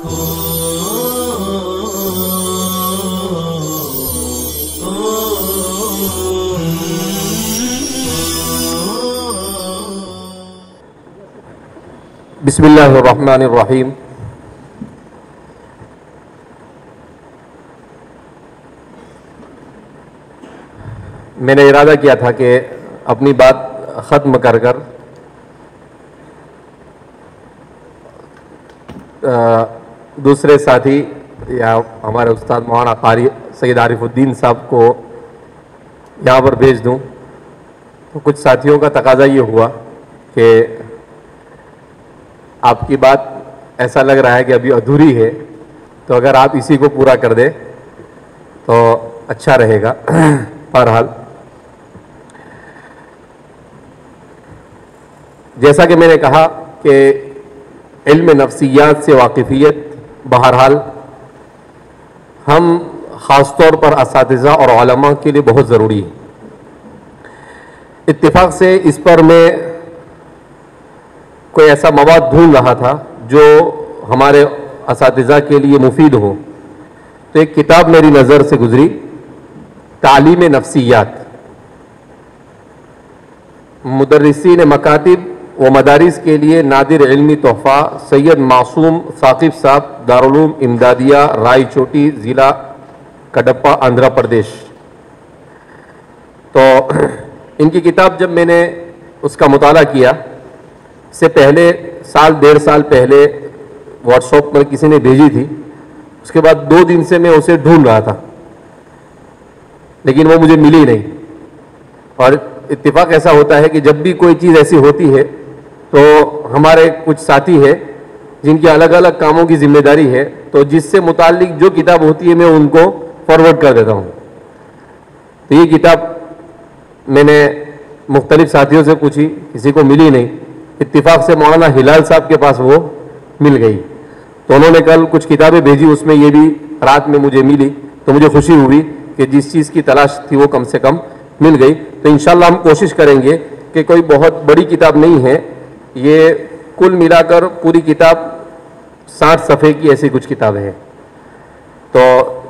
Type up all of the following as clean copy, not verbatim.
بسم اللہ الرحمن الرحیم. میں نے ارادہ کیا تھا کہ اپنی بات ختم کر کر دوسرے ساتھی یا ہمارے استاد مولانا قاری سید عارف الدین صاحب کو یہاں پر بھیج دوں. تو کچھ ساتھیوں کا تقاضا یہ ہوا کہ آپ کی بات ایسا لگ رہا ہے کہ ابھی ادھوری ہے، تو اگر آپ اسی کو پورا کر دیں تو اچھا رہے گا. بہرحال جیسا کہ میں نے کہا کہ علم نفسیات سے واقفیت بہرحال ہم خاص طور پر اساتذہ اور علماء کے لیے بہت ضروری ہے. اتفاق سے اس پر میں کوئی ایسا مواد ڈھونڈ رہا تھا جو ہمارے اساتذہ کے لیے مفید ہو، تو ایک کتاب میری نظر سے گزری، تعلیم نفسیات، مدرسین مکاتب و مدارس کے لیے نادر علمی تحفہ، سید معصوم ثاقب صاحب، دارالعلوم امدادیہ، رائے چوٹی، ضلع کڈپا، آندھرا پردیش. تو ان کی کتاب جب میں نے اس کا مطالعہ کیا، سے پہلے سال ڈیڑھ سال پہلے واٹس ایپ پر کسی نے بھیجی تھی، اس کے بعد 2 دن سے میں اسے ڈھونڈ رہا تھا لیکن وہ مجھے ملی نہیں. اور اتفاق ایسا ہوتا ہے کہ جب بھی کوئی چیز ایسی ہوتی ہے تو ہمارے کچھ ساتھی ہیں جن کی الگ الگ کاموں کی ذمہ داری ہے، تو جس سے متعلق جو کتاب ہوتی ہے میں ان کو فارورڈ کر دیتا ہوں. تو یہ کتاب میں نے مختلف ساتھیوں سے پوچھی، کسی کو ملی نہیں. اتفاق سے مولانا ہلال صاحب کے پاس وہ مل گئی، تو انہوں نے کل کچھ کتابیں بھیجی، اس میں یہ بھی رات میں مجھے ملی، تو مجھے خوشی ہوئی کہ جس چیز کی تلاش تھی وہ کم سے کم مل گئی. تو انشاءاللہ ہم کوشش کریں گے کہ کوئی بہت بڑی کتاب نہیں ہے، یہ کل ملا کر پوری کتاب 60 صفحے کی ایسی کچھ کتابیں ہیں. تو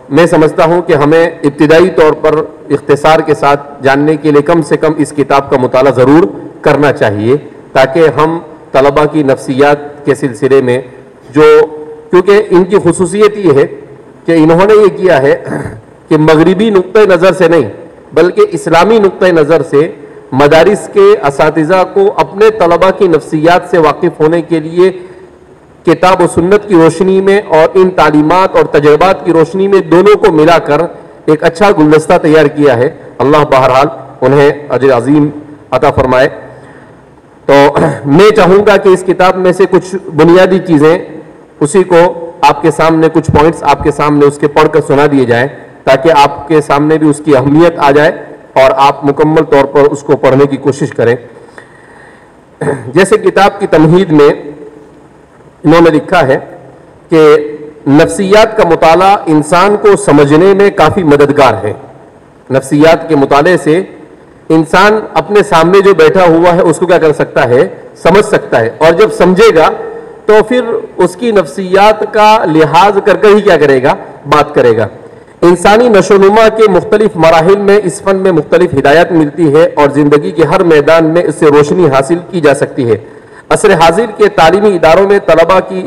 میں سمجھتا ہوں کہ ہمیں ابتدائی طور پر اختصار کے ساتھ جاننے کے لیے کم سے کم اس کتاب کا مطالعہ ضرور کرنا چاہیے، تاکہ ہم طلباء کی نفسیات کے سلسلے میں کیونکہ ان کی خصوصیت یہ ہے کہ انہوں نے یہ کیا ہے کہ مغربی نقطۂ نظر سے نہیں بلکہ اسلامی نقطۂ نظر سے مدارس کے اساتذہ کو اپنے طلباء کی نفسیات سے واقف ہونے کے لیے کتاب و سنت کی روشنی میں اور ان تعلیمات اور تجربات کی روشنی میں دونوں کو ملا کر ایک اچھا گلدستہ تیار کیا ہے. اللہ بہرحال انہیں اجر عظیم عطا فرمائے. تو میں چاہوں گا کہ اس کتاب میں سے کچھ بنیادی چیزیں اسی کو آپ کے سامنے، کچھ پوائنٹس آپ کے سامنے اس کے پڑھ کر سنا دیے جائیں، تاکہ آپ کے سامنے بھی اس کی اہمیت آ جائے اور آپ مکمل طور پر اس کو پڑھنے کی کوشش کریں. جیسے کتاب کی تمہید میں انہوں نے لکھا ہے کہ نفسیات کا مطالعہ انسان کو سمجھنے میں کافی مددگار ہے. نفسیات کے مطالعے سے انسان اپنے سامنے جو بیٹھا ہوا ہے اس کو کیا کر سکتا ہے، سمجھ سکتا ہے، اور جب سمجھے گا تو پھر اس کی نفسیات کا لحاظ کر کر ہی کیا کرے گا، بات کرے گا. انسانی نشو و نما کے مختلف مراحل میں اس فن میں مختلف ہدایات ملتی ہے اور زندگی کے ہر میدان میں اس سے روشنی حاصل کی جا سکتی ہے. عصر حاضر کے تعلیمی اداروں میں طلباء کی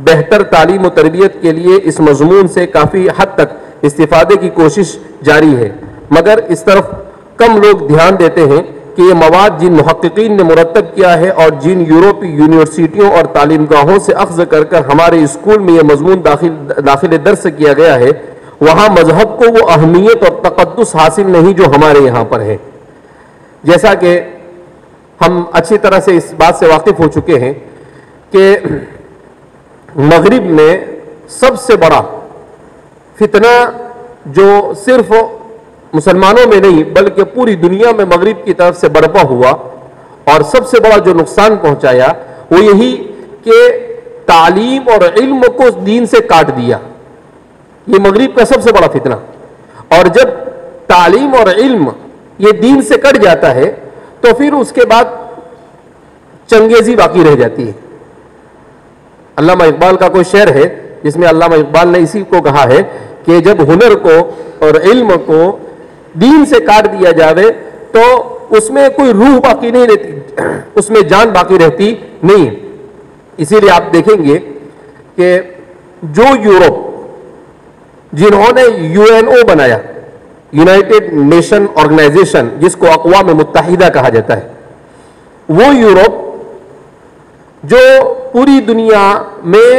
بہتر تعلیم و تربیت کے لیے اس مضمون سے کافی حد تک استفادے کی کوشش جاری ہے، مگر اس طرف کم لوگ دھیان دیتے ہیں کہ یہ مواد جن محققین نے مرتب کیا ہے اور جن یورپی یونیورسٹیوں اور تعلیم گاہوں سے اخذ کر ہمارے اسکول میں یہ مضمون داخل درس کیا گیا ہے، وہاں مذہب کو وہ اہمیت اور تقدس حاصل نہیں جو ہمارے یہاں پر ہے. جیسا کہ ہم اچھی طرح سے اس بات سے واقف ہو چکے ہیں کہ مغرب میں سب سے بڑا فتنہ جو صرف مسلمانوں میں نہیں بلکہ پوری دنیا میں مغرب کی طرف سے برپا ہوا اور سب سے بڑا جو نقصان پہنچایا وہ یہی کہ تعلیم اور علم کو دین سے کاٹ دیا. یہ مغرب کا سب سے بڑا فتنہ. اور جب تعلیم اور علم یہ دین سے کٹ جاتا ہے تو پھر اس کے بعد چنگیزی باقی رہ جاتی ہے. علامہ اقبال کا کوئی شعر ہے جس میں علامہ اقبال نے اسی کو کہا ہے کہ جب ہنر کو اور علم کو دین سے کاٹ دیا جاوے تو اس میں کوئی روح باقی نہیں رہتی، اس میں جان باقی رہتی نہیں. اسی لیے آپ دیکھیں گے کہ جو یورپ جنہوں نے UNO بنایا، یونائٹڈ نیشن آرگنائزیشن، جس کو اقوام متحدہ کہا جاتا ہے، وہ یورپ جو پوری دنیا میں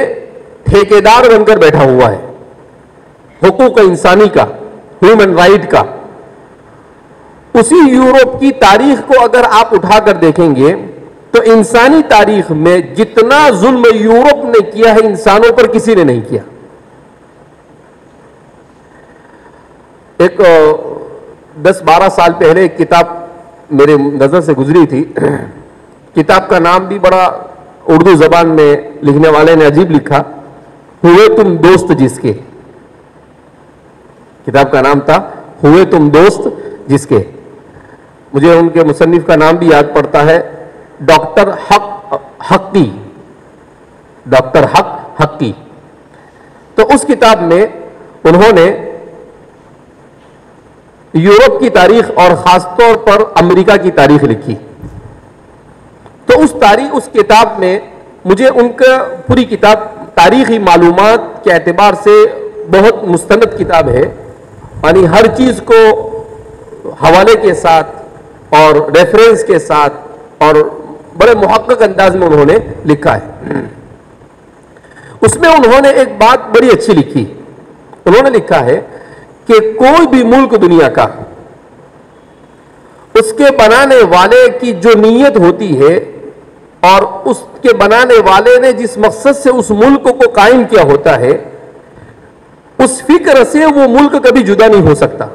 ٹھیکیدار بن کر بیٹھا ہوا ہے حقوق انسانی کا، ہیومن رائٹ کا، اسی یورپ کی تاریخ کو اگر آپ اٹھا کر دیکھیں گے تو انسانی تاریخ میں جتنا ظلم یورپ نے کیا ہے انسانوں پر کسی نے نہیں کیا. ایک 10-12 سال پہلے ایک کتاب میرے نظر سے گزری تھی. کتاب کا نام بھی بڑا اردو زبان میں لکھنے والے نے عجیب لکھا، ہوئے تم دوست جس کے. کتاب کا نام تھا ہوئے تم دوست جس کے. مجھے ان کے مصنف کا نام بھی یاد پڑتا ہے، ڈاکٹر حقی. ڈاکٹر حقی. تو اس کتاب میں انہوں نے یورپ کی تاریخ اور خاص طور پر امریکہ کی تاریخ لکھی. تو اس کتاب میں مجھے ان کا پوری کتاب تاریخی معلومات کے اعتبار سے بہت مستند کتاب ہے، یعنی ہر چیز کو حوالے کے ساتھ اور ریفرنس کے ساتھ اور بڑے محقق انداز میں انہوں نے لکھا ہے. اس میں انہوں نے ایک بات بڑی اچھی لکھی. انہوں نے لکھا ہے کہ کوئی بھی ملک دنیا کا، اس کے بنانے والے کی جو نیت ہوتی ہے اور اس کے بنانے والے نے جس مقصد سے اس ملک کو قائم کیا ہوتا ہے، اس فکر سے وہ ملک کبھی جدا نہیں ہو سکتا.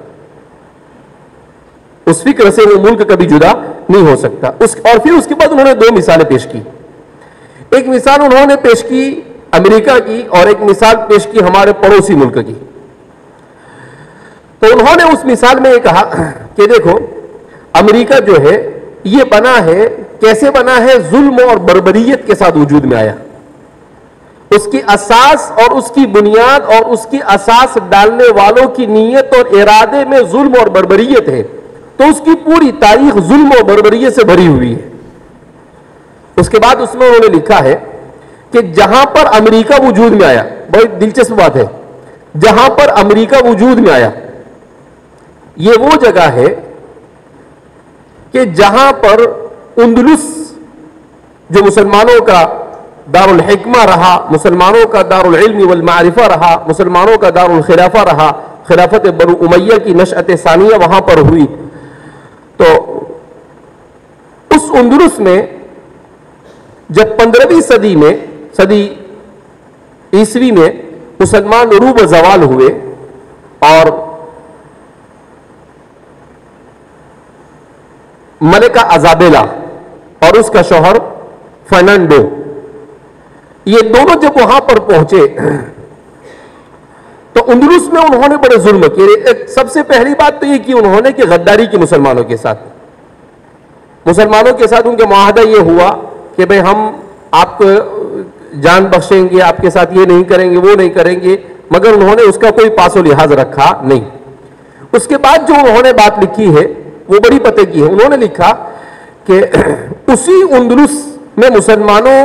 اس فکر سے وہ ملک کبھی جدا نہیں ہو سکتا. اور پھر اس کے بعد انہوں نے 2 مثالیں پیش کی. ایک مثال انہوں نے پیش کی امریکہ کی اور ایک مثال پیش کی ہمارے پڑوسی ملک کی. تو انہوں نے اس مثال میں یہ کہا کہ دیکھو امریکہ جو ہے یہ بنا ہے، کیسے بنا ہے؟ ظلم اور بربریت کے ساتھ وجود میں آیا. اس کی اساس اور اس کی بنیاد اور اس کی اساس ڈالنے والوں کی نیت اور ارادے میں ظلم اور بربریت ہے، تو اس کی پوری تاریخ ظلم اور بربریت سے بھری ہوئی ہے. اس کے بعد اس میں انہوں نے لکھا ہے کہ جہاں پر امریکہ وجود میں آیا، بہت دلچسپ بات ہے، جہاں پر امریکہ وجود میں آیا یہ وہ جگہ ہے کہ جہاں پر اندلس جو مسلمانوں کا دارالحکمہ رہا، مسلمانوں کا دارالعلم والمعرفہ رہا، مسلمانوں کا دارالخلافہ رہا، خلافت بنو امیہ کی نشأت ثانیہ وہاں پر ہوئی. تو اس اندلس میں جب 15ویں صدی عیسوی میں مسلمان عروج و زوال ہوئے اور ملکہ ازابیلا اور اس کا شوہر فرنانڈو، یہ دونوں جب وہاں پر پہنچے تو اندلس میں انہوں نے بڑے ظلم کیے. سب سے پہلی بات تو یہ کی انہوں نے کہ غداری کی مسلمانوں کے ساتھ. مسلمانوں کے ساتھ ان کا معاہدہ یہ ہوا کہ بھئی ہم آپ کو جان بخشیں گے، آپ کے ساتھ یہ نہیں کریں گے، وہ نہیں کریں گے، مگر انہوں نے اس کا کوئی پاس و لحاظ رکھا نہیں. اس کے بعد جو انہوں نے بات لکھی ہے وہ بڑی پتے کی ہے. انہوں نے لکھا کہ اسی اندلس میں مسلمانوں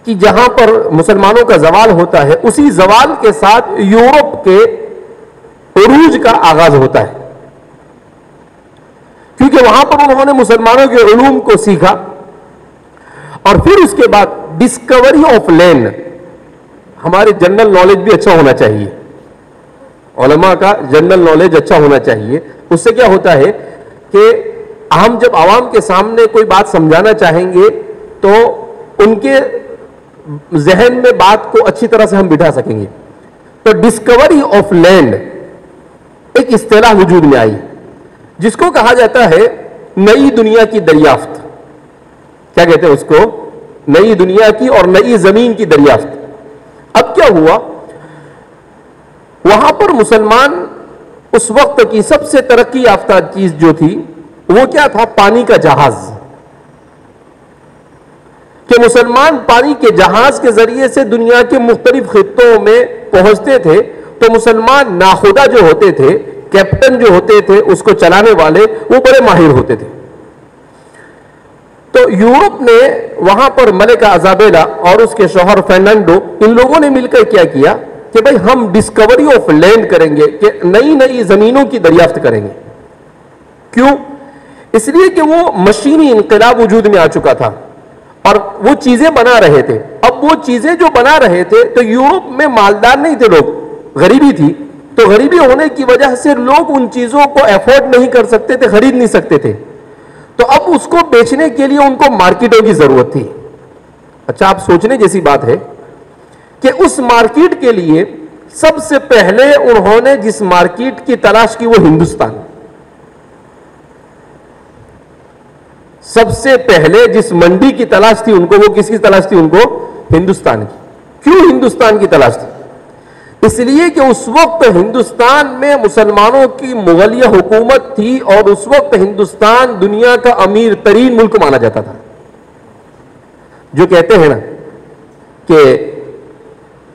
کی جہاں پر مسلمانوں کا زوال ہوتا ہے، اسی زوال کے ساتھ یورپ کے عروج کا آغاز ہوتا ہے، کیونکہ وہاں پر انہوں نے مسلمانوں کے علوم کو سیکھا. اور پھر اس کے بعد ڈسکوری آف لینڈ. ہمارے جنرل نالج بھی اچھا ہونا چاہیے، علماء کا جنرل نالج اچھا ہونا چاہیے. اس سے کیا ہوتا ہے کہ ہم جب عوام کے سامنے کوئی بات سمجھانا چاہیں گے تو ان کے ذہن میں بات کو اچھی طرح سے ہم بٹھا سکیں گے. تو ڈسکوری آف لینڈ ایک اصطلاح وجود میں آئی جس کو کہا جاتا ہے نئی دنیا کی دریافت. کیا کہتے ہیں اس کو؟ نئی دنیا کی اور نئی زمین کی دریافت. اب کیا ہوا؟ وہاں پر مسلمان اس وقت کی سب سے ترقی یافتہ چیز جو تھی وہ کیا تھا؟ پانی کا جہاز. کہ مسلمان پانی کے جہاز کے ذریعے سے دنیا کے مختلف خطوں میں پہنچتے تھے تو مسلمان ناخدا جو ہوتے تھے، کیپٹن جو ہوتے تھے، اس کو چلانے والے، وہ بڑے ماہر ہوتے تھے. تو یورپ نے وہاں پر ملکہ ایزابیلا اور اس کے شوہر فرنانڈو، ان لوگوں نے مل کر کیا کیا کہ بھائی ہم ڈسکوری آف لینڈ کریں گے، کہ نئی نئی زمینوں کی دریافت کریں گے. کیوں؟ اس لیے کہ وہ مشینی انقلاب وجود میں آ چکا تھا اور وہ چیزیں بنا رہے تھے. اب وہ چیزیں جو بنا رہے تھے تو یورپ میں مالدار نہیں تھے لوگ، غریبی تھی، تو غریبی ہونے کی وجہ سے لوگ ان چیزوں کو افورڈ نہیں کر سکتے تھے، خرید نہیں سکتے تھے. تو اب اس کو بیچنے کے لیے ان کو مارکیٹوں کی ضرورت تھی. اچھا، آپ سوچنے جیسی بات ہے کہ اس مارکیٹ کے لیے سب سے پہلے انہوں نے جس مارکیٹ کی تلاش کی وہ ہندوستان. سب سے پہلے جس منڈی کی تلاش تھی ان کو، وہ کس کی تلاش تھی ان کو؟ ہندوستان کی. کیوں ہندوستان کی تلاش تھی؟ اس لیے کہ اس وقت ہندوستان میں مسلمانوں کی مغلیہ حکومت تھی اور اس وقت ہندوستان دنیا کا امیر ترین ملک مانا جاتا تھا. جو کہتے ہیں نا کہ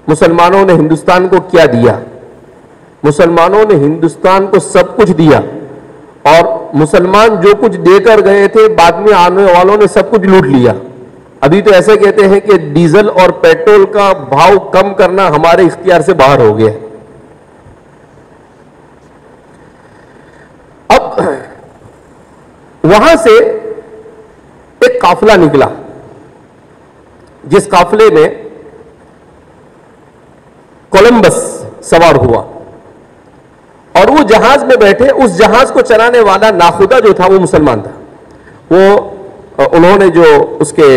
مسلمانوں نے ہندوستان کو کیا دیا، مسلمانوں نے ہندوستان کو سب کچھ دیا اور مسلمان جو کچھ دے کر گئے تھے بعد میں آنے والوں نے سب کچھ لوٹ لیا. ابھی تو ایسے کہتے ہیں کہ ڈیزل اور پیٹرول کا بھاؤ کم کرنا ہمارے اختیار سے باہر ہو گیا. اب وہاں سے ایک قافلہ نکلا جس قافلے میں کولمبس سوار ہوا اور وہ جہاز میں بیٹھے. اس جہاز کو چلانے والا ناخدا جو تھا وہ مسلمان تھا. وہ انہوں نے جو اس کے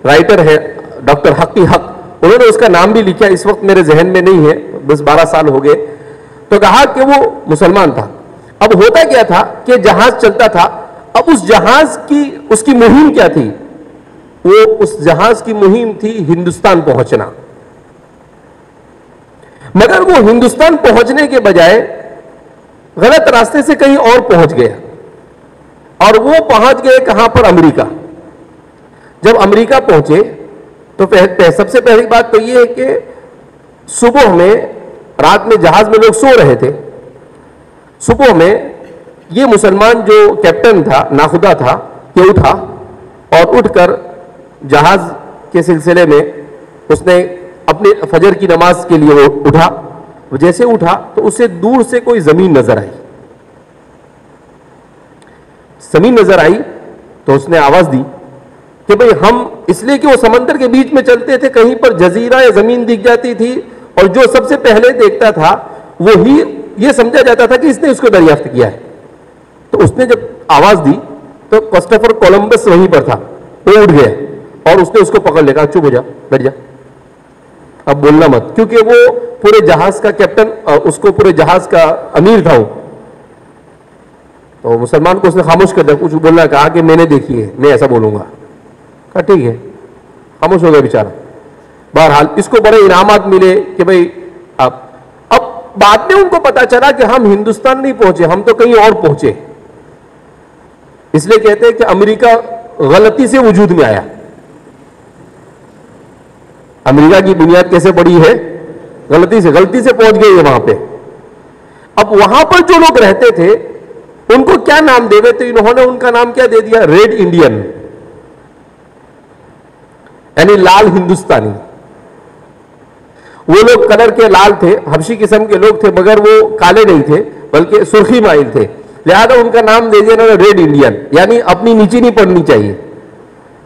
رائٹر ہے ڈاکٹر حقی حق، انہوں نے اس کا نام بھی لکھا، اس وقت میرے ذہن میں نہیں ہے، 10-12 سال ہو گئے. تو کہا کہ وہ مسلمان تھا. اب ہوتا کیا تھا کہ جہاز چلتا تھا. اب اس جہاز کی اس کی مہم کیا تھی؟ وہ اس جہاز کی مہم تھی ہندوستان پہنچنا. مگر وہ ہندوستان پہنچنے کے بجائے غلط راستے سے کہیں اور پہنچ گیا اور وہ پہنچ گئے کہاں پر؟ امریکہ. جب امریکہ پہنچے تو سب سے پہلی بات تو یہ ہے کہ صبح میں، رات میں جہاز میں لوگ سو رہے تھے، صبح میں یہ مسلمان جو کیپٹن تھا، ناخدا تھا، یہ اٹھا اور اٹھ کر جہاز کے سلسلے میں اس نے اپنے فجر کی نماز کے لیے وہ اٹھا. جیسے اٹھا تو اسے دور سے کوئی زمین نظر آئی. زمین نظر آئی تو اس نے آواز دی کہ بھئی ہم، اس لیے کہ وہ سمندر کے بیچ میں چلتے تھے، کہیں پر جزیرہ یا زمین دکھ جاتی تھی اور جو سب سے پہلے دیکھتا تھا وہی یہ سمجھا جاتا تھا کہ اس نے اس کو دریافت کیا ہے. تو اس نے جب آواز دی تو کرسٹوفر کولمبس وہیں پر تھا، وہ اٹھ گیا اور اس نے اس کو پکڑ لے، کہا چپ ہو جا، بیٹھ جا، اب بولنا مت، کیونکہ وہ پورے جہاز کا کیپٹن اور اس کو پورے جہاز کا امیر تھا وہ. تو مسلمان کو اس نے خاموش کر دیا، کچھ بولنا، کہا کہ میں نے دیکھی ہے، میں ایسا بولوں گا. کہا ٹھیک ہے، خاموش ہو گیا بیچارہ. بہرحال اس کو بڑے انعامات ملے کہ بھئی اب بعد میں ان کو پتا چلا کہ ہم ہندوستان نہیں پہنچے، ہم تو کہیں اور پہنچے. اس لیے کہتے ہیں کہ امریکہ غلطی سے وجود میں آیا. امریکہ کی بنیاد کیسے پڑی ہے؟ غلطی سے پہنچ گئے وہاں پہ. اب وہاں پر جو لوگ رہتے تھے ان کو کیا نام دے تو انہوں نے ان کا نام کیا دے دیا؟ ریڈ انڈین، یعنی لال ہندوستانی. وہ لوگ کلر کے لال تھے، حبشی قسم کے لوگ تھے، مگر وہ کالے نہیں تھے بلکہ سرخی مائل تھے، لہذا ان کا نام دے دیا انہوں نے ریڈ انڈین، یعنی اپنی نیچی نہیں پڑنی چاہیے.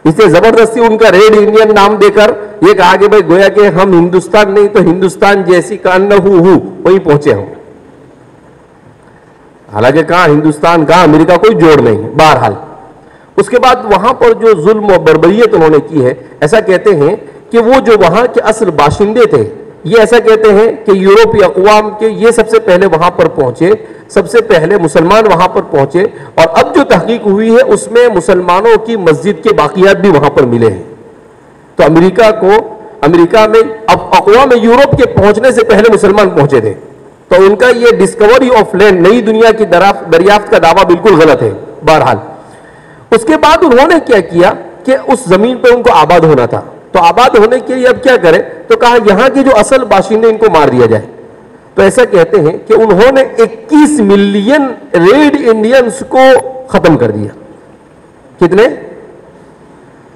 اس لیے زبردستی ان کا ریڈ انڈین نام دے کر یہ کہا کہ بھائی گویا کہ ہم ہندوستان نہیں تو ہندوستان جیسی کان نہ وہیں پہنچے ہوں. حالانکہ کہاں ہندوستان کہاں امریکہ، کوئی جوڑ نہیں. بہرحال اس کے بعد وہاں پر جو ظلم و بربریت انہوں نے کی ہے، ایسا کہتے ہیں کہ وہ جو وہاں کے اصل باشندے تھے، یہ ایسا کہتے ہیں کہ یورپی اقوام کے یہ سب سے پہلے وہاں پر پہنچے، سب سے پہلے مسلمان وہاں پر پہنچے. اور اب جو تحقیق ہوئی ہے اس میں مسلمانوں کی مسجد کے باقیات بھی وہاں پر ملے ہیں. تو امریکہ میں اب اقوام یورپ کے پہنچنے سے پہلے مسلمان پہنچے تھے. تو ان کا یہ ڈسکوری آف لینڈ، نئی دنیا کی دریافت کا دعویٰ بالکل غلط ہے. بہرحال اس کے بعد انہوں نے کیا کیا کہ اس زمین پہ ان کو آباد ہونا تھا، تو آباد ہونے کے لیے اب کیا کرے؟ تو کہا یہاں کے جو اصل باشندے ان کو مار دیا جائے. تو ایسا کہتے ہیں کہ انہوں نے 21 ملین ریڈ انڈینز کو ختم کر دیا. کتنے؟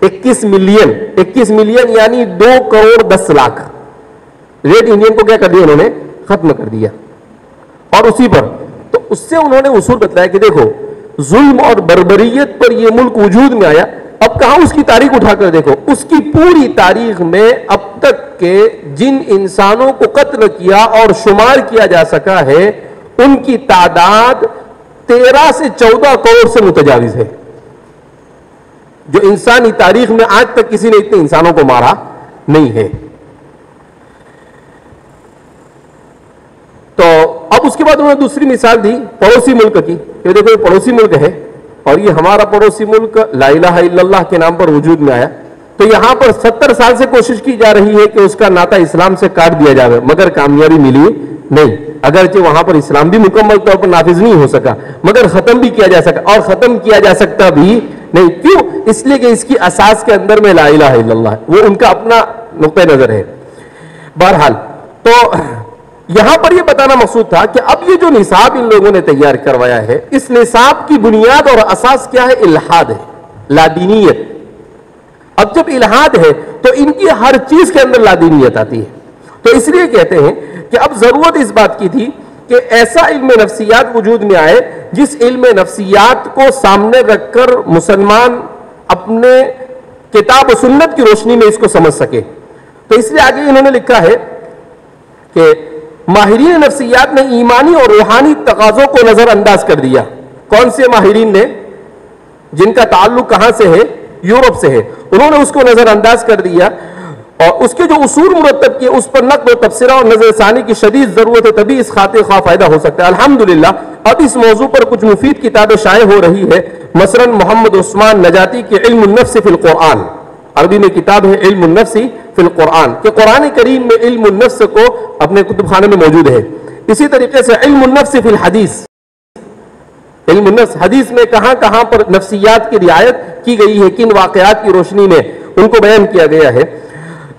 21 ملین یعنی 2 کروڑ 10 لاکھ ریڈ انڈین کو کیا کر دیا؟ انہوں نے ختم کر دیا. اور اسی پر تو اس سے انہوں نے اصول بتلایا کہ دیکھو ظلم اور بربریت پر یہ ملک وجود میں آیا. اب کہاں اس کی تاریخ اٹھا کر دیکھو، اس کی پوری تاریخ میں اب تک کے جن انسانوں کو قتل کیا اور شمار کیا جا سکا ہے ان کی تعداد 13 سے 14 کروڑ سے متجاوز ہے. جو انسانی تاریخ میں آج تک کسی نے اتنے انسانوں کو مارا نہیں ہے. تو اب اس کے بعد انہوں نے دوسری مثال دی پڑوسی ملک کی کہ دیکھو یہ پڑوسی ملک ہے اور یہ ہمارا پڑوسی ملک لا الہ الا اللہ کے نام پر وجود میں آیا. تو یہاں پر 70 سال سے کوشش کی جا رہی ہے کہ اس کا ناطہ اسلام سے کاٹ دیا جائے، مگر کامیابی ملی نہیں. اگرچہ وہاں پر اسلام بھی مکمل طور پر نافذ نہیں ہو سکا مگر ختم بھی کیا جا سکا، اور ختم کیا جا سکتا بھی نہیں. کیوں؟ اس لیے کہ اس کی اساس کے اندر میں لا الہ الا اللہ ہے، وہ ان کا اپنا نقطہ نظر ہے. بہرحال تو یہاں پر یہ بتانا مقصود تھا کہ اب یہ جو نصاب ان لوگوں نے تیار کروایا ہے، اس نصاب کی بنیاد اور اساس کیا ہے؟ الحاد ہے، لادینیت. اب جب الحاد ہے تو ان کی ہر چیز کے اندر لادینیت آتی ہے. تو اس لیے کہتے ہیں کہ اب ضرورت اس بات کی تھی کہ ایسا علم نفسیات وجود میں آئے جس علم نفسیات کو سامنے رکھ کر مسلمان اپنے کتاب و سنت کی روشنی میں اس کو سمجھ سکے. تو اس لیے آگے انہوں نے لکھا ہے کہ ماہرین نفسیات نے ایمانی اور روحانی تقاضوں کو نظر انداز کر دیا. کون سے ماہرین نے؟ جن کا تعلق کہاں سے ہے؟ یورپ سے ہے. انہوں نے اس کو نظر انداز کر دیا اور اس کے جو اصول مرتب کیے اس پر نقد و تبصرہ اور نظر ثانی کی شدید ضرورت ہے، تبھی اس خاطر خواہ فائدہ ہو سکتا ہے. الحمدللہ اب اس موضوع پر کچھ مفید کتابیں شائع ہو رہی ہے. مثلا محمد عثمان نجاتی کے علم النفس فی القرآن، عربی میں کتاب ہے علم النفس فی القرآن، کہ قرآن کریم میں علم النفس کو اپنے کتب خانے میں موجود ہے. اسی طریقے سے علم النفس فی الحدیث، علم النفس حدیث میں کہاں کہاں پر نفسیات کی رعایت کی گئی ہے، کن واقعات کی روشنی میں ان کو بیان کیا گیا ہے.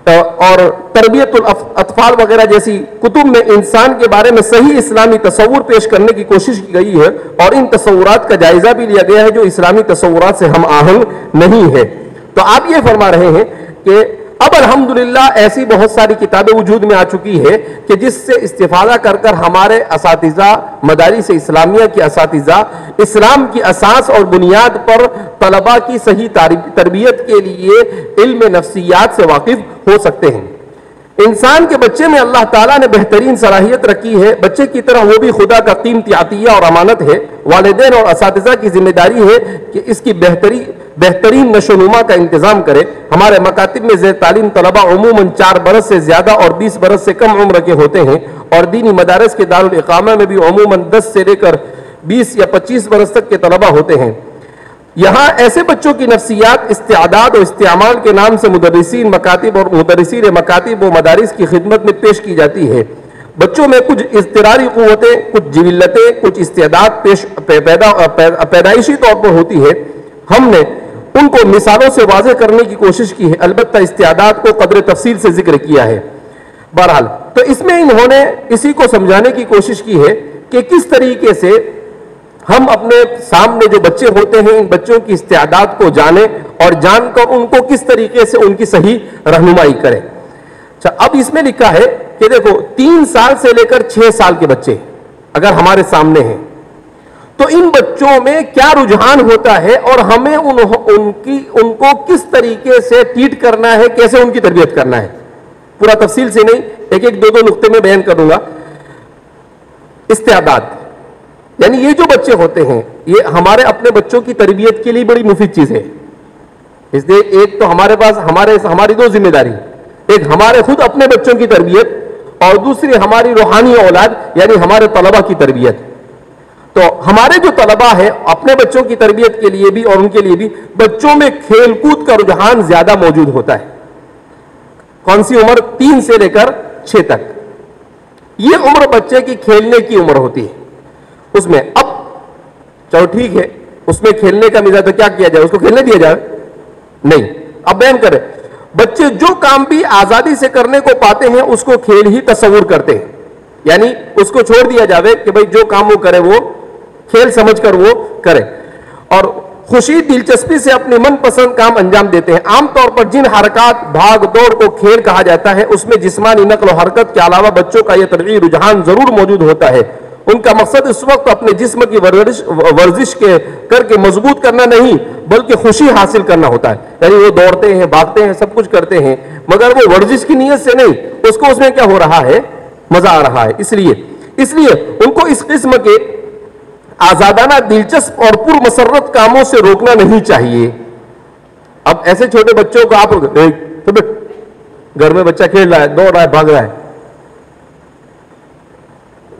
اور تربیت الاطفال وغیرہ جیسی کتب میں انسان کے بارے میں صحیح اسلامی تصور پیش کرنے کی کوشش کی گئی ہے اور ان تصورات کا جائزہ بھی لیا گیا ہے جو اسلامی تصورات سے ہم آہنگ نہیں ہے. تو آپ یہ فرما رہے ہیں کہ اب الحمدللہ ایسی بہت ساری کتابیں وجود میں آ چکی ہے کہ جس سے استفادہ کر کر ہمارے اساتذہ مدارس اسلامیہ کے اساتذہ اسلام کی اساس اور بنیاد پر طلباء کی صحیح تربیت کے لیے علم نفسیات سے واقف ہو سکتے ہیں. انسان کے بچے میں اللہ تعالیٰ نے بہترین صلاحیت رکھی ہے. بچے کی طرح وہ بھی خدا کا قیمتی عطیہ اور امانت ہے. والدین اور اساتذہ کی ذمہ داری ہے کہ اس کی بہترین نشو و نما کا انتظام کرے. ہمارے مکاتب میں زیر تعلیم طلباء عموماً 4 برس سے زیادہ اور 20 برس سے کم عمر کے ہوتے ہیں اور دینی مدارس کے دارالاقامہ میں بھی عموماً 10 سے لے کر 20 یا 25 برس تک کے طلباء ہوتے ہیں. یہاں ایسے بچوں کی نفسیات استعداد و استعمال کے نام سے مدرسین مکاتب اور مدرسین مکاتب و مدارس کی خدمت میں پیش کی جاتی ہے. بچوں میں کچھ اضطراری قوتیں، کچھ جبلتیں، کچھ استعداد پیدائشی طور پر ہوتی ہے. ہم نے ان کو مثالوں سے واضح کرنے کی کوشش کی ہے، البتہ استعداد کو قدر تفصیل سے ذکر کیا ہے. بہرحال تو اس میں انہوں نے اسی کو سمجھانے کی کوشش کی ہے کہ کس طریقے سے ہم اپنے سامنے جو بچے ہوتے ہیں ان بچوں کی استعداد کو جانیں اور جان کر ان کو کس طریقے سے ان کی صحیح رہنمائی کریں. اچھا، اب اس میں لکھا ہے کہ دیکھو 3 سال سے لے کر 6 سال کے بچے اگر ہمارے سامنے ہیں تو ان بچوں میں کیا رجحان ہوتا ہے اور ہمیں ان کو کس طریقے سے ٹریٹ کرنا ہے، کیسے ان کی تربیت کرنا ہے. پورا تفصیل سے نہیں، ایک ایک 2 نقطے میں بیان کروں گا. استعداد یعنی یہ جو بچے ہوتے ہیں یہ ہمارے اپنے بچوں کی تربیت کے لیے بڑی مفید چیز ہے. اس لیے ایک تو ہمارے پاس ہماری 2 ذمہ داری، ایک ہمارے خود اپنے بچوں کی تربیت اور دوسری ہماری روحانی اولاد یعنی ہمارے طلباء کی تربیت. تو ہمارے جو طلباء ہیں اپنے بچوں کی تربیت کے لیے بھی اور ان کے لیے بھی بچوں میں کھیل کود کا رجحان زیادہ موجود ہوتا ہے. کون سی عمر؟ 3 سے لے کر 6 تک. یہ عمر بچے کی کھیلنے کی عمر ہوتی ہے. اس میں اب چلو ٹھیک ہے، اس میں کھیلنے کا مزاج تو کیا کیا جائے، اس کو کھیلنے دیا جائے. نہیں. اب بیان کریں, بچے جو کام بھی آزادی سے کرنے کو پاتے ہیں اس کو کھیل ہی تصور کرتے ہیں, یعنی اس کو چھوڑ دیا جاوے کہ بھئی جو کام وہ کرے وہ کھیل سمجھ کر وہ کرے, اور خوشی دلچسپی سے اپنے من پسند کام انجام دیتے ہیں. عام طور پر جن حرکات بھاگ دوڑ کو کھیل کہا جاتا ہے اس میں جسمانی نقل و حرکت کے علاوہ بچوں کا یہ طبعی رجحان ضرور موجود ہوتا ہے. ان کا مقصد اس وقت اپنے جسم کی ورزش کر کے مضبوط کرنا نہیں بلکہ خوشی حاصل کرنا ہوتا ہے. یعنی وہ دوڑتے ہیں, بھاگتے ہیں, سب کچھ کرتے ہیں, مگر وہ ورزش کی نیت سے نہیں, اس کو اس میں کیا ہو رہا ہے, مزہ آ رہا ہے. اس لیے ان کو اس قسم کے آزادانہ, دلچسپ اور پر مسرت کاموں سے روکنا نہیں چاہیے. اب ایسے چھوٹے بچوں کو آپ گھر میں بچہ کھیل رہا ہے, دوڑ رہا ہے, بھاگ رہا ہے,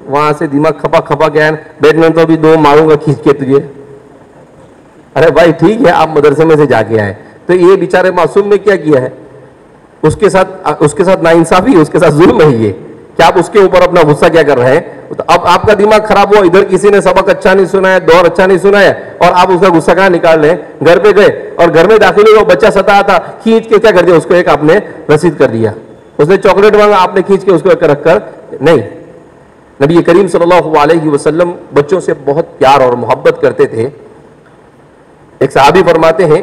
وہاں سے دماغ کھپا کھپا گیا, بیٹمنٹن تو ابھی 2 ماروں گا کھینچ کے تجھے. ارے بھائی ٹھیک ہے آپ مدرسے میں سے جا کے آئے, تو یہ بیچارے معصوم نے کیا کیا ہے, اس کے ساتھ ناانصافی, اس کے ساتھ ظلم ہے یہ کہ آپ اس کے اوپر اپنا غصہ کیا کر رہے ہیں. تو اب آپ کا دماغ خراب ہوا, ادھر کسی نے سبق اچھا نہیں سنایا, دور اچھا نہیں سنایا, اور آپ اس کا غصہ کہاں نکال رہے ہیں, گھر پہ گئے اور گھر میں داخل ہوئے, وہ بچہ ستا تھا, کھینچ کے کیا کر دیا, اس کو ایک آپ نے رسید کر دیا. اس نے چاکلیٹ مانگا, آپ نے کھینچ کے اس کو رکھ کر نہیں. نبی کریم صلی اللہ علیہ وسلم بچوں سے بہت پیار اور محبت کرتے تھے. ایک صحابی فرماتے ہیں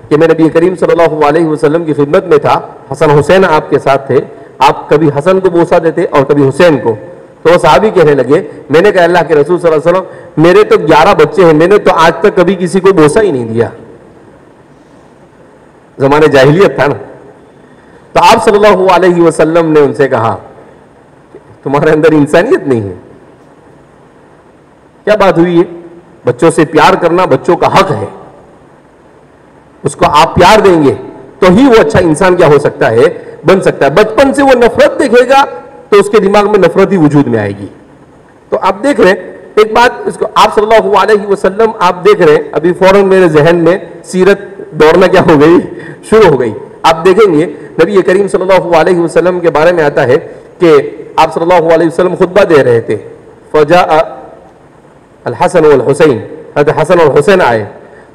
کہ میں نبی کریم صلی اللہ علیہ وسلم کی خدمت میں تھا, حسن حسین آپ کے ساتھ تھے, آپ کبھی حسن کو بوسہ دیتے اور کبھی حسین کو. تو وہ صحابی کہنے لگے, میں نے کہا اللہ کے رسول صلی اللہ علیہ وسلم میرے تو 11 بچے ہیں, میں نے تو آج تک کبھی کسی کو بوسہ ہی نہیں دیا. زمانے جاہلیت تھا نا. تو آپ صلی اللہ علیہ وسلم نے ان سے کہا تمہارے اندر انسانیت نہیں ہے, کیا بات ہوئی ہے, بچوں سے پیار کرنا بچوں کا حق ہے, اس کو آپ پیار دیں گے تو ہی وہ اچھا انسان کیا ہو سکتا ہے, بن سکتا ہے. بچپن سے وہ نفرت دیکھے گا تو اس کے دماغ میں نفرت ہی وجود میں آئے گی. تو آپ دیکھ رہے ہیں ایک بات, اس کو آپ صلی اللہ علیہ وسلم آپ دیکھ رہے ہیں, ابھی فوراً میرے ذہن میں سیرت دوڑنا کیا ہو گئی, شروع ہو گئی. آپ دیکھیں گے نبی کریم صلی اللہ علیہ وسلم کے بارے میں آتا ہے کہ آپ صلی اللہ علیہ وسلم خطبہ دے رہے تھے, فجاء الحسن والحسین, حضرت حسن اور حسین آئے,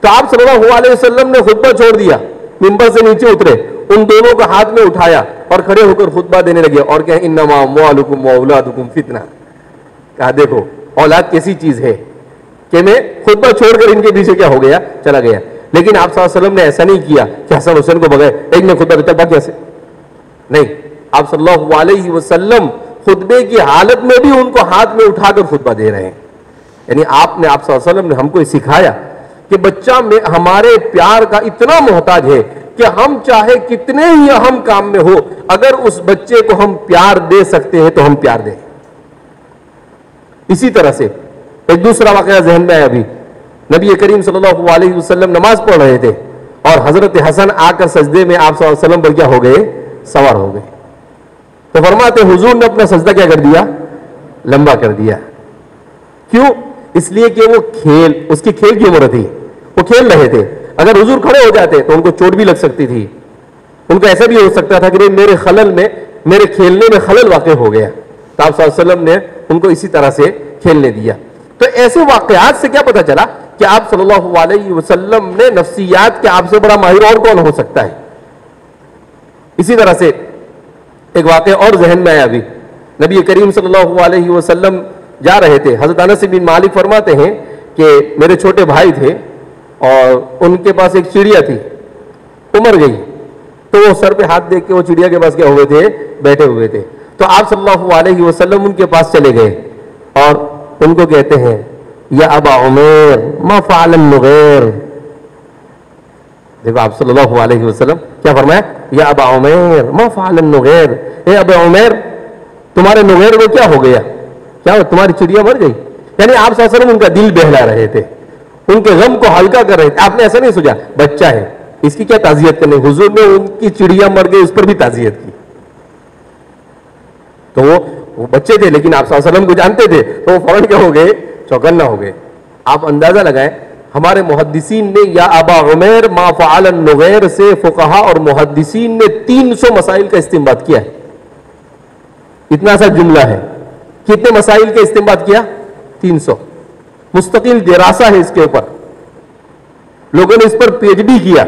تو آپ صلی اللہ علیہ وسلم نے خطبہ چھوڑ دیا, منبر سے نیچے اترے, ان دونوں کا ہاتھ میں اٹھایا اور کھڑے ہو کر خطبہ دینے لگے اور کہیں انما اموالکم واولادکم فتنہ. کہا دیکھو اولاد کیسی چیز ہے کہ میں خطبہ چھوڑ کر ان کے پیچھے کیا ہو گیا, چلا گیا. لیکن آپ صلی اللہ علیہ وسلم نے ایسا نہیں کیا کہ حسن حسین کو بغیر ایک نے خطبہ دیتا باقی ایسے نہیں. آپ صلی اللہ علیہ وسلم خطبے کی حالت میں بھی ان کو ہاتھ میں اٹھا کر خطبہ دے رہے ہیں. یعنی آپ صلی اللہ علیہ وسلم نے ہم کو سکھایا کہ بچہ میں ہمارے پیار کا اتنا محتاج ہے کہ ہم چاہے کتنے ہی اہم کام میں ہو, اگر اس بچے کو ہم پیار دے سکتے ہیں تو ہم پیار دیں. اسی طرح سے ایک دوسرا واقعہ ذہن میں ہے, ابھی نبی کریم صلی اللہ علیہ وسلم نماز پڑھ رہے تھے اور حضرت حسن آ کر سجدے میں آپ صلی اللہ علیہ وسلم پر کیا ہو گئے, سوار ہو گئے. تو فرماتے حضور نے اپنا سجدہ کیا کر دیا, لمبا کر دیا. کیوں؟ اس لیے کہ وہ اس کی کھیل کی عمر تھی, وہ کھیل رہے تھے. اگر حضور کھڑے ہو جاتے تو ان کو چوٹ بھی لگ سکتی تھی, ان کو ایسا بھی ہو سکتا تھا کہ میرے خلل میں, میرے کھیلنے میں خلل واقع ہو گیا. تو آپ صلی اللہ علیہ وسلم نے ان کو اسی طرح سے کھیلنے دیا. تو ایسے واقعات سے کیا پتہ چلا کہ آپ صلی اللہ علیہ وسلم نے نفسیات کے آپ سے بڑا ماہر اور کون ہو سکتا ہے. اسی طرح سے ایک واقعہ اور ذہن میں آیا, ابھی نبی کریم صلی اللہ علیہ وسلم جا رہے تھے. حضرت انس بن مالک فرماتے ہیں کہ میرے چھوٹے بھائی تھے اور ان کے پاس ایک چڑیا تھی, وہ مر گئی. تو وہ سر پہ ہاتھ دیکھ کے وہ چڑیا کے پاس کیا ہوئے تھے, بیٹھے ہوئے تھے. تو آپ صلی اللہ علیہ وسلم ان کے پاس چلے گئے اور ان کو کہتے ہیں یا ابا عمیر ما فعل النغیر. دیکھو آپ صلی اللہ علیہ وسلم کیا فرمایا, یا ابا عمیر ما فعل النغیر, اے ابا عمیر تمہارے نغیر کو کیا ہو گیا, کیا تمہاری چڑیا مر گئی. یعنی آپ صلی اللہ علیہ وسلم ان کا دل بہلا رہے تھے, ان کے غم کو ہلکا کر رہے تھے. آپ نے ایسا نہیں سوچا بچہ ہے اس کی کیا تعزیت کرنی, حضور نے ان کی چڑیا مر گئی اس پر بھی تعزیت کی. تو وہ بچے تھے لیکن آپ صلی اللہ علیہ وسلم کو جانتے تھے, تو وہ فوراً کیا ہو گئے, چوکنا ہو گئے. آپ اندازہ لگائیں ہمارے محدثین نے یا ابا عمیر ما فعل النغیر سے فقہا اور محدثین نے 300 مسائل کا استنباط کیا ہے. اتنا سا جملہ ہے, کتنے مسائل کا استنباط کیا, 300. مستقل دراسہ ہے اس کے اوپر, لوگوں نے اس پر پی ایچ ڈی کیا,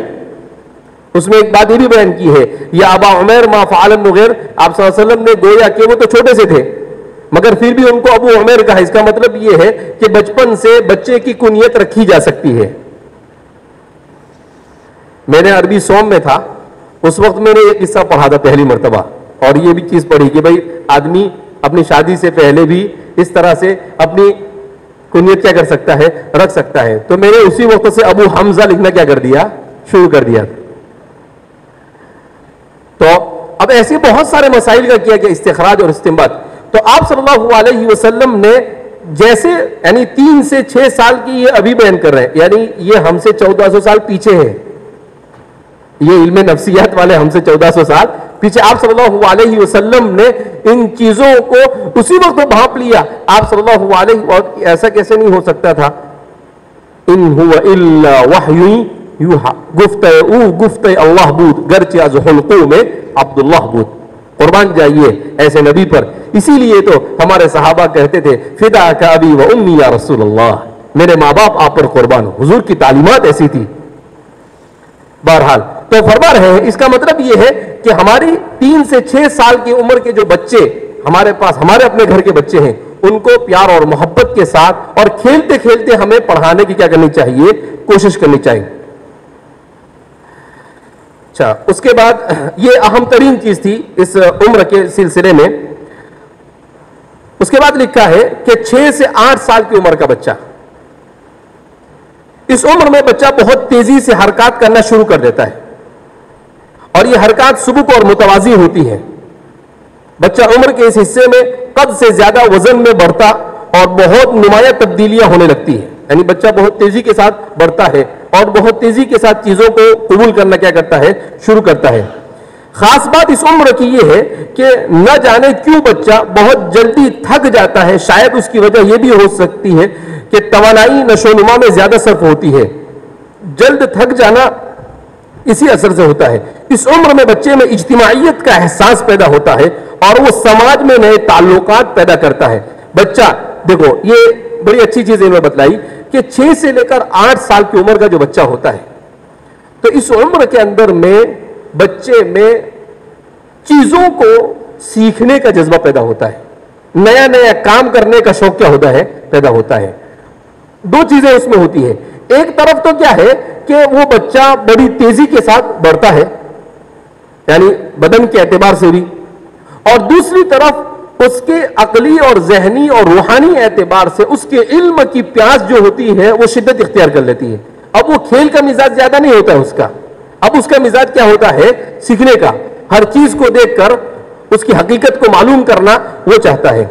اس میں ایک بات یہ بھی بیان کی ہے، یا ابا عمیر ما فعل النغیر، آپ صلی اللہ علیہ وسلم نے گویا کہ وہ تو چھوٹے سے تھے مگر پھر بھی ان کو ابو عمیر کہا. اس کا مطلب یہ ہے کہ بچپن سے بچے کی کنیت رکھی جا سکتی ہے. میں نے عربی سوم میں تھا، اس وقت میں نے یہ قصہ پڑھا تھا پہلی مرتبہ، اور یہ بھی چیز پڑھی کہ بھائی آدمی اپنی شادی سے پہلے بھی اس طرح سے اپنی کنیت کیا کر سکتا ہے، رکھ سکتا ہے. تو میں نے اسی وقت سے ابو حمزہ لکھنا کیا کر دیا، شروع کر دیا. تو اب ایسے بہت سارے مسائل کا کیا گیا استخراج اور استنباط. تو آپ صلی اللہ علیہ وسلم نے جیسے یعنی 3 سے 6 سال کی یہ ابھی بیان کر رہے ہیں، یعنی یہ ہم سے 1400 سال پیچھے ہے، یہ علم نفسیات والے ہم سے 1400 سال پیچھے. آپ صلی اللہ علیہ وسلم نے ان چیزوں کو اسی وقت بھانپ لیا. آپ صلی اللہ علیہ وسلم ایسا کیسے نہیں ہو سکتا تھا، ان هو الا وحی یوحا، گفتہ اللہ بود گرچہ از حلقوں میں عبداللہ بود. قربان جائیے ایسے نبی پر. اسی لیے تو ہمارے صحابہ کہتے تھے فدا کا ابی و امی یا رسول اللہ، میرے ماں باپ آپ پر قربان ہو. حضور کی تعلیمات ایسی تھی. بہرحال تو فرما رہے ہیں، اس کا مطلب یہ ہے کہ ہماری 3 سے 6 سال کی عمر کے جو بچے ہمارے پاس، ہمارے اپنے گھر کے بچے ہیں، ان کو پیار اور محبت کے ساتھ اور کھیلتے کھیلتے ہمیں پڑھانے کی کیا کرنی چاہیے، کوشش کرنی چاہیے. اچھا، اس کے بعد یہ اہم ترین چیز تھی اس عمر کے سلسلے میں. اس کے بعد لکھا ہے کہ 6 سے 8 سال کی عمر کا بچہ، اس عمر میں بچہ بہت تیزی سے حرکات کرنا شروع کر دیتا ہے، اور یہ حرکات سبک اور متوازی ہوتی ہے. بچہ عمر کے اس حصے میں قد سے زیادہ وزن میں بڑھتا اور بہت نمایاں تبدیلیاں ہونے لگتی ہیں. یعنی بچہ بہت تیزی کے ساتھ بڑھتا ہے اور بہت تیزی کے ساتھ چیزوں کو قبول کرنا کیا کرتا ہے، شروع کرتا ہے. خاص بات اس عمر کی یہ ہے کہ نہ جانے کیوں بچہ بہت جلدی تھک جاتا ہے. شاید اس کی وجہ یہ بھی ہو سکتی ہے کہ توانائی نشو و نما میں زیادہ صرف ہوتی ہے. جلد تھک جانا اسی اثر سے ہوتا ہے. اس عمر میں بچے میں اجتماعیت کا احساس پیدا ہوتا ہے اور وہ سماج میں نئے تعلقات پیدا کرتا ہے. بچہ دیکھو، یہ بڑی اچھی چیز انہوں نے بتلائی کہ 6 سے لے کر 8 سال کی عمر کا جو بچہ ہوتا ہے، تو اس عمر کے اندر میں بچے میں چیزوں کو سیکھنے کا جذبہ پیدا ہوتا ہے، نیا نیا کام کرنے کا شوق کیا ہوتا ہے، پیدا ہوتا ہے. 2 چیزیں اس میں ہوتی ہے. ایک طرف تو کیا ہے کہ وہ بچہ بڑی تیزی کے ساتھ بڑھتا ہے، یعنی بدن کے اعتبار سے بھی، اور دوسری طرف اس کے عقلی اور ذہنی اور روحانی اعتبار سے اس کے علم کی پیاس جو ہوتی ہے وہ شدت اختیار کر لیتی ہے. اب وہ کھیل کا مزاج زیادہ نہیں ہوتا ہے اس کا، اب اس کا مزاج کیا ہوتا ہے، سیکھنے کا. ہر چیز کو دیکھ کر اس کی حقیقت کو معلوم کرنا وہ چاہتا ہے.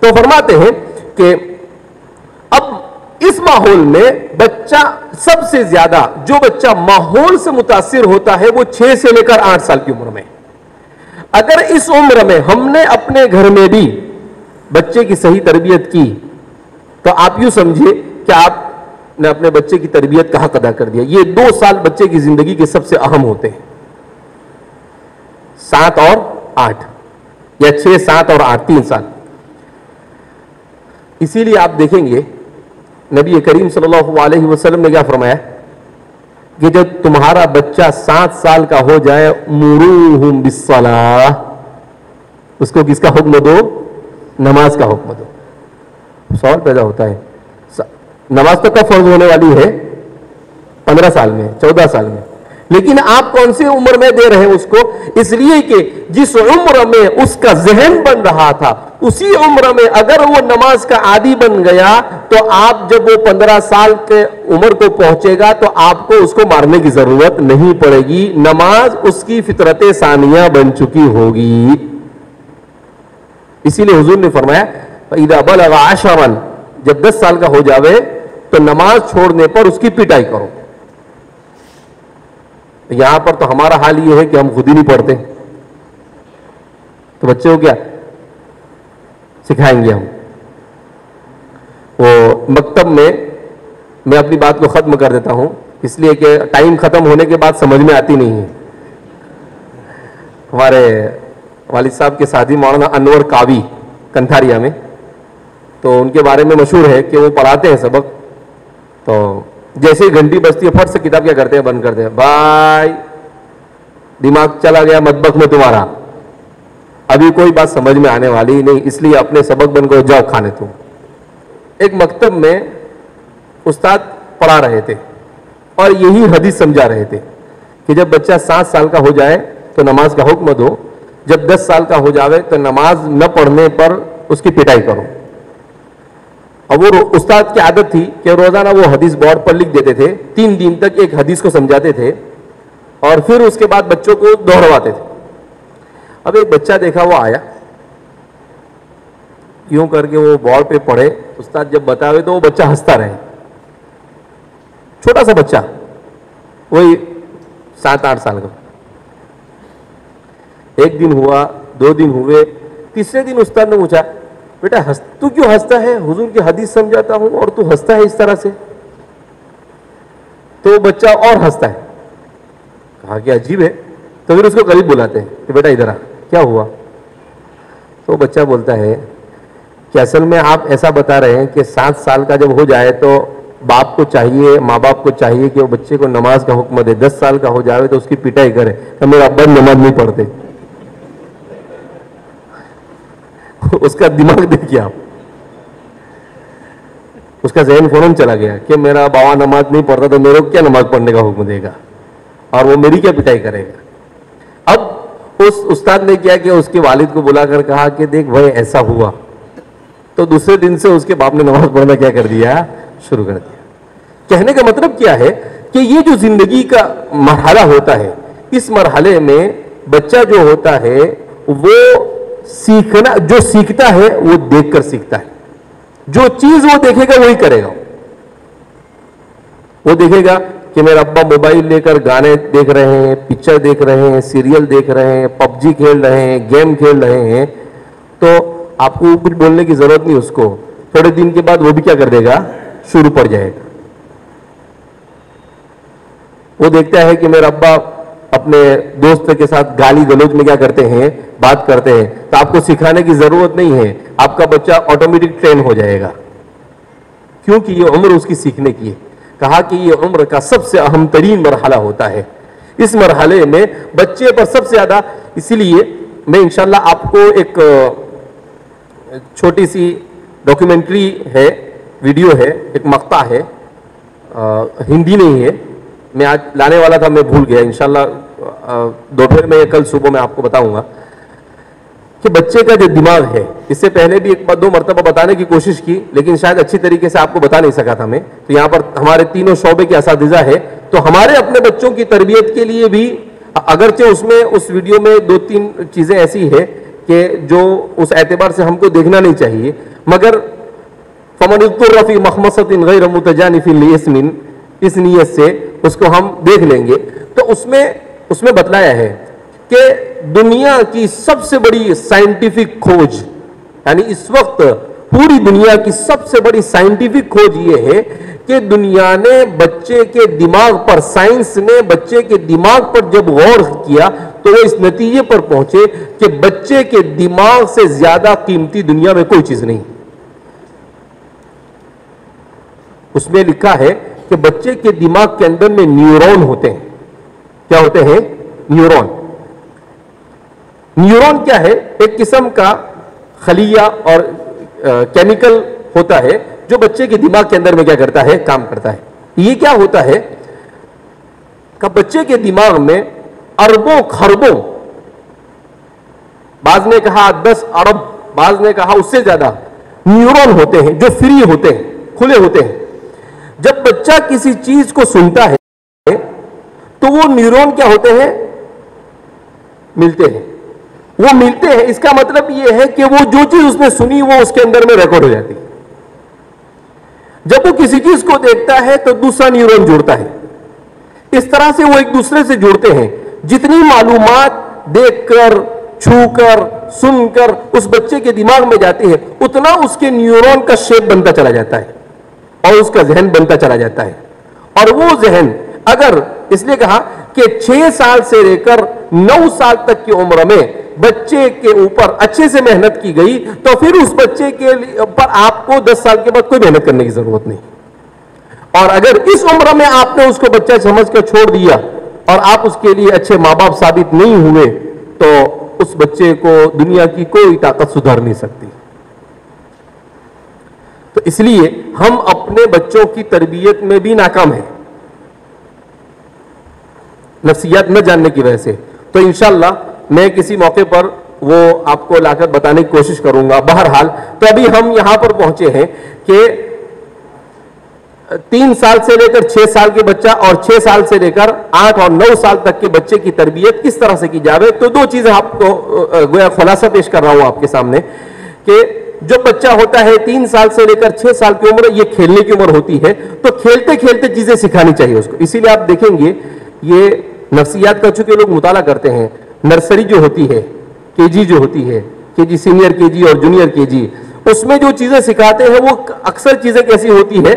تو فرماتے ہیں کہ اب اس ماحول میں بچہ سب سے زیادہ جو بچہ ماحول سے متاثر ہوتا ہے وہ 6 سے لے کر 8 سال کی عمر میں. اگر اس عمر میں ہم نے اپنے گھر میں بھی بچے کی صحیح تربیت کی تو آپ یوں سمجھے کہ آپ نے اپنے بچے کی تربیت کا حق ادا کر دیا. یہ 2 سال بچے کی زندگی کے سب سے اہم ہوتے ہیں، 7 اور 8 یا 6، 7 اور 8، 3 سال. اسی لیے آپ دیکھیں گے نبی کریم صلی اللہ علیہ وسلم نے کیا فرمایا کہ جب تمہارا بچہ 7 سال کا ہو جائے، مروہم بالصلاۃ، اس کو کس کا حکم دو، نماز کا حکم دو. سوال پیدا ہوتا ہے نماز تو کب فرض ہونے والی ہے، 15 سال میں، 14 سال میں، لیکن آپ کون سی عمر میں دے رہے ہیں اس کو؟ اس لیے کہ جس عمر میں اس کا ذہن بن رہا تھا اسی عمر میں اگر وہ نماز کا عادی بن گیا تو آپ جب وہ 15 سال کے عمر کو پہنچے گا تو آپ کو اس کو مارنے کی ضرورت نہیں پڑے گی. نماز اس کی فطرت ثانیہ بن چکی ہوگی. اسی لیے حضور نے فرمایا فَإِذَا بَلَغَ عَشَرًا، جب 10 سال کا ہو جاوے تو نماز چھوڑنے پر اس کی پٹائی کرو. یہاں پر تو ہمارا حال یہ ہے کہ ہم خود ہی نہیں پڑھتے، تو بچے کو کیا سکھائیں گے ہم؟ وہ مکتب میں اپنی بات کو ختم کر دیتا ہوں اس لیے کہ ٹائم ختم ہونے کے بعد سمجھ میں آتی نہیں ہے. ہمارے والد صاحب کے ساتھی مولانا انور کاوی کنتھاریا میں، تو ان کے بارے میں مشہور ہے کہ وہ پڑھاتے ہیں سبق، تو جیسے ہی گھنٹی بجتی ہے پھٹ سے کتاب کیا کرتے ہیں، بند کرتے ہیں. بھائی دماغ چلا گیا مطبخ میں تمہارا, ابھی کوئی بات سمجھ میں آنے والی نہیں, اس لیے اپنے سبق بن کو جاؤ کھانے. تم ایک مکتب میں استاد پڑھا رہے تھے اور یہی حدیث سمجھا رہے تھے کہ جب بچہ 7 سال کا ہو جائے تو نماز کا حکم دو, جب 10 سال کا ہو جاوے تو نماز نہ پڑھنے پر اس کی پٹائی کرو. اور وہ استاد کی عادت تھی کہ روزانہ وہ حدیث بورڈ پر لکھ دیتے تھے, 3 دن تک ایک حدیث کو سمجھاتے تھے اور پھر اس کے بعد بچوں کو دوہرواتے تھے. اب ایک بچہ دیکھا, وہ آیا یوں کر کے وہ بورڈ پہ پڑھے, استاد جب بتاوے تو وہ بچہ ہنستا رہے, چھوٹا سا بچہ, وہی 7-8 سال کا. ایک دن ہوا, 2 دن ہوئے, تیسرے دن استاد نے پوچھا, بیٹا تو کیوں ہنستا ہے؟ حضور کی حدیث سمجھاتا ہوں اور تو ہنستا ہے اس طرح سے. تو وہ بچہ اور ہنستا ہے. کہا کہ عجیب ہے. تو پھر اس کو قریب بلاتے ہیں کہ بیٹا ادھر آ, کیا ہوا؟ تو بچہ بولتا ہے کہ اصل میں آپ ایسا بتا رہے ہیں کہ 7 سال کا جب ہو جائے تو باپ کو چاہیے, ماں باپ کو چاہیے کہ وہ بچے کو نماز کا حکم دے, 10 سال کا ہو جائے تو اس کی پٹائی کرے. تو میرا ابا نماز نہیں پڑھتے. اس کا دماغ دیکھیے آپ, اس کا ذہن فوراً چلا گیا کہ میرا بابا نماز نہیں پڑھتا تو میرے کو کیا نماز پڑھنے کا حکم دے گا اور وہ میری کیا پٹائی کرے گا. اب اس استاد نے کیا کہ اس کے والد کو بلا کر کہا کہ دیکھ بھائی ایسا ہوا. تو دوسرے دن سے اس کے باپ نے نماز پڑھنا کیا کر دیا, شروع کر دیا. کہنے کا مطلب کیا ہے کہ یہ جو زندگی کا مرحلہ ہوتا ہے, اس مرحلے میں بچہ جو ہوتا ہے وہ سیکھنا, جو سیکھتا ہے وہ دیکھ کر سیکھتا ہے. جو چیز وہ دیکھے گا وہی کرے گا. وہ دیکھے گا کہ میرا ابا موبائل لے کر گانے دیکھ رہے ہیں, پکچر دیکھ رہے ہیں, سیریل دیکھ رہے ہیں, پب جی کھیل رہے ہیں, گیم کھیل رہے ہیں, تو آپ کو کچھ بولنے کی ضرورت نہیں. اس کو تھوڑے دن کے بعد وہ بھی کیا کر دے گا, شروع پڑ جائے گا. وہ دیکھتا ہے کہ میرا ابا اپنے دوست کے ساتھ گالی گلوچ میں کیا کرتے ہیں, بات کرتے ہیں, تو آپ کو سکھانے کی ضرورت نہیں ہے, آپ کا بچہ آٹومیٹک ٹرین ہو جائے گا, کیونکہ یہ عمر اس کی سیکھنے کی ہے. کہا کہ یہ عمر کا سب سے اہم ترین مرحلہ ہوتا ہے. اس مرحلے میں بچے پر سب سے زیادہ, اسی لیے میں انشاءاللہ آپ کو ایک چھوٹی سی ڈاکیومنٹری ہے, ویڈیو ہے, ایک مقطع ہے, ہندی نہیں ہے, میں آج لانے والا تھا, میں بھول گیا. انشاءاللہ دوپہر میں یا کل صبح میں آپ کو بتاؤں گا کہ بچے کا جو دماغ ہے, اس سے پہلے بھی 1-2 مرتبہ بتانے کی کوشش کی لیکن شاید اچھی طریقے سے آپ کو بتا نہیں سکا تھا میں. تو یہاں پر ہمارے تینوں شعبے کے اساتذہ ہے, تو ہمارے اپنے بچوں کی تربیت کے لیے بھی, اگرچہ اس میں اس ویڈیو میں 2-3 چیزیں ایسی ہے کہ جو اس اعتبار سے ہم کو دیکھنا نہیں چاہیے, مگر فَمَنِ اضْطُرَّ فِي مَخْمَصَةٍ غَيْرَ مُتَجَانِفٍ لِإِثْمٍ, اس نیت سے اس کو ہم دیکھ لیں گے. تو اس میں بتلایا ہے کہ دنیا کی سب سے بڑی سائنٹیفک کھوج, یعنی اس وقت پوری دنیا کی سب سے بڑی سائنٹیفک کھوج یہ ہے کہ دنیا نے بچے کے دماغ پر, سائنس نے بچے کے دماغ پر جب غور کیا تو وہ اس نتیجے پر پہنچے کہ بچے کے دماغ سے زیادہ قیمتی دنیا میں کوئی چیز نہیں. اس میں لکھا ہے کہ بچے کے دماغ کے اندر میں نیورون ہوتے ہیں. کیا ہوتے ہیں؟ نیورون. نیورون کیا ہے؟ ایک قسم کا خلیہ اور کیمیکل ہوتا ہے جو بچے کے دماغ کے اندر میں کیا کرتا ہے, کام کرتا ہے. یہ کیا ہوتا ہے کہ بچے کے دماغ میں اربوں خربوں, بعض نے کہا 10 ارب, بعض نے کہا اس سے زیادہ نیورون ہوتے ہیں جو فری ہوتے ہیں, کھلے ہوتے ہیں. جب بچہ کسی چیز کو سنتا ہے تو وہ نیورون کیا ہوتے ہیں, ملتے ہیں. وہ ملتے ہیں, اس کا مطلب یہ ہے کہ وہ جو چیز اس نے سنی وہ اس کے اندر میں ریکارڈ ہو جاتی ہے. جب وہ کسی چیز کو دیکھتا ہے تو دوسرا نیورون جوڑتا ہے. اس طرح سے وہ ایک دوسرے سے جڑتے ہیں. جتنی معلومات دیکھ کر, چھو کر, سن کر اس بچے کے دماغ میں جاتی ہے, اتنا اس کے نیورون کا شیپ بنتا چلا جاتا ہے اور اس کا ذہن بنتا چلا جاتا ہے. اور وہ ذہن اگر, اس لیے کہا کہ 6 سال سے لے کر 9 سال تک کی عمر میں بچے کے اوپر اچھے سے محنت کی گئی تو پھر اس بچے کے پر آپ کو 10 سال کے بعد کوئی محنت کرنے کی ضرورت نہیں. اور اگر اس عمر میں آپ نے اس کو بچہ سمجھ کر چھوڑ دیا اور آپ اس کے لیے اچھے ماں باپ ثابت نہیں ہوئے تو اس بچے کو دنیا کی کوئی طاقت سدھار نہیں سکتی. تو اس لیے ہم اپنے بچوں کی تربیت میں بھی ناکام ہیں نفسیات نہ جاننے کی وجہ سے. تو انشاءاللہ میں کسی موقع پر وہ آپ کو لا کر بتانے کی کوشش کروں گا. بہرحال تو ابھی ہم یہاں پر پہنچے ہیں کہ 3 سال سے لے کر 6 سال کے بچہ اور 6 سال سے لے کر 8 اور 9 سال تک کے بچے کی تربیت کس طرح سے کی جاوے. تو 2 چیزیں آپ کو گویا خلاصہ پیش کر رہا ہوں آپ کے سامنے کہ جو بچہ ہوتا ہے 3 سال سے لے کر 6 سال کی عمر, یہ کھیلنے کی عمر ہوتی ہے. تو کھیلتے کھیلتے چیزیں سکھانی چاہیے اس کو. اسی لیے آپ دیکھیں گے یہ نفسیات کا چونکہ لوگ مطالعہ کرتے ہیں, نرسری جو ہوتی ہے, کے جی جو ہوتی ہے, کے جی سینئر کے جی اور جونیئر کے جی, اس میں جو چیزیں سکھاتے ہیں وہ اکثر چیزیں کیسی ہوتی ہے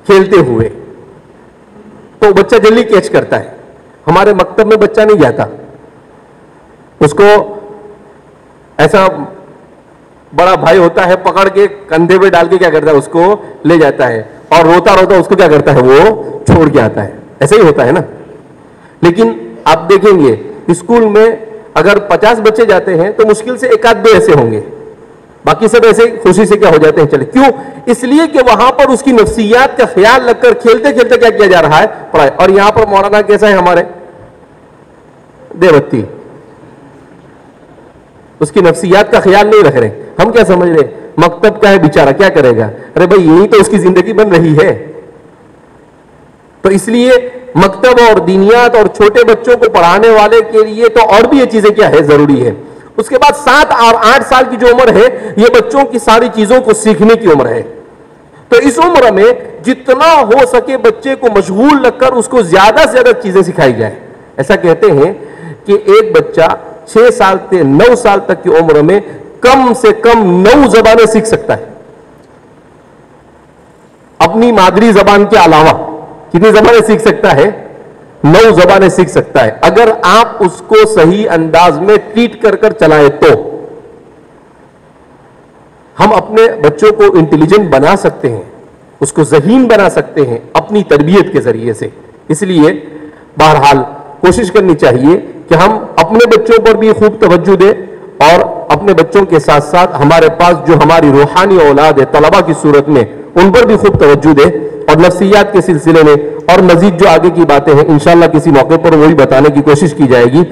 کھیلتے ہوئے, تو بچہ جلدی کیچ کرتا ہے. ہمارے مکتب میں بچہ نہیں جاتا, اس کو ایسا بڑا بھائی ہوتا ہے پکڑ کے کندھے پہ ڈال کے کیا کرتا ہے اس کو لے جاتا ہے, اور روتا روتا اس کو کیا کرتا ہے وہ چھوڑ کے آتا ہے. ایسا ہی ہوتا ہے نا. لیکن آپ دیکھیں گے اسکول میں اگر 50 بچے جاتے ہیں تو مشکل سے 1-2 ایسے ہوں گے, باقی سب ایسے خوشی سے کیا ہو جاتے ہیں چلے. کیوں؟ اس لیے کہ وہاں پر اس کی نفسیات کا خیال رکھ کر کھیلتے کھیلتے کیا کیا جا رہا ہے, پڑھائی. اور یہاں پر مولانا کیسا ہے ہمارے دیوبتی, اس کی نفسیات کا خیال نہیں رکھ رہے. ہم کیا سمجھ رہے مکتب کا ہے بیچارہ کیا کرے گا, ارے بھائی یہی تو اس کی زندگی بن رہی ہے. تو اس لیے مکتب اور دینیات اور چھوٹے بچوں کو پڑھانے والے کے لیے تو اور بھی یہ چیزیں کیا ہے ضروری ہے. اس کے بعد 7 اور 8 سال کی جو عمر ہے یہ بچوں کی ساری چیزوں کو سیکھنے کی عمر ہے. تو اس عمر میں جتنا ہو سکے بچے کو مشغول رکھ کر اس کو زیادہ سے زیادہ چیزیں سکھائی جائے. ایسا کہتے ہیں کہ ایک بچہ 6 سال سے 9 سال تک کی عمر میں کم سے کم 9 زبانیں سیکھ سکتا ہے, اپنی مادری زبان کے علاوہ. کتنی زبانیں سیکھ سکتا ہے؟ 9 زبانیں سیکھ سکتا ہے, اگر آپ اس کو صحیح انداز میں ٹریٹ کر کر چلائیں تو. ہم اپنے بچوں کو انٹیلیجنٹ بنا سکتے ہیں, اس کو ذہین بنا سکتے ہیں اپنی تربیت کے ذریعے سے. اس لیے بہرحال کوشش کرنی چاہیے کہ ہم اپنے بچوں پر بھی خوب توجہ دیں, اور اپنے بچوں کے ساتھ ساتھ ہمارے پاس جو ہماری روحانی اولاد ہے طلبہ کی صورت میں ان پر بھی خوب توجہ دیں. اور نفسیات کے سلسلے میں اور مزید جو آگے کی باتیں ہیں انشاءاللہ کسی موقع پر وہی بتانے کی کوشش کی جائے گی.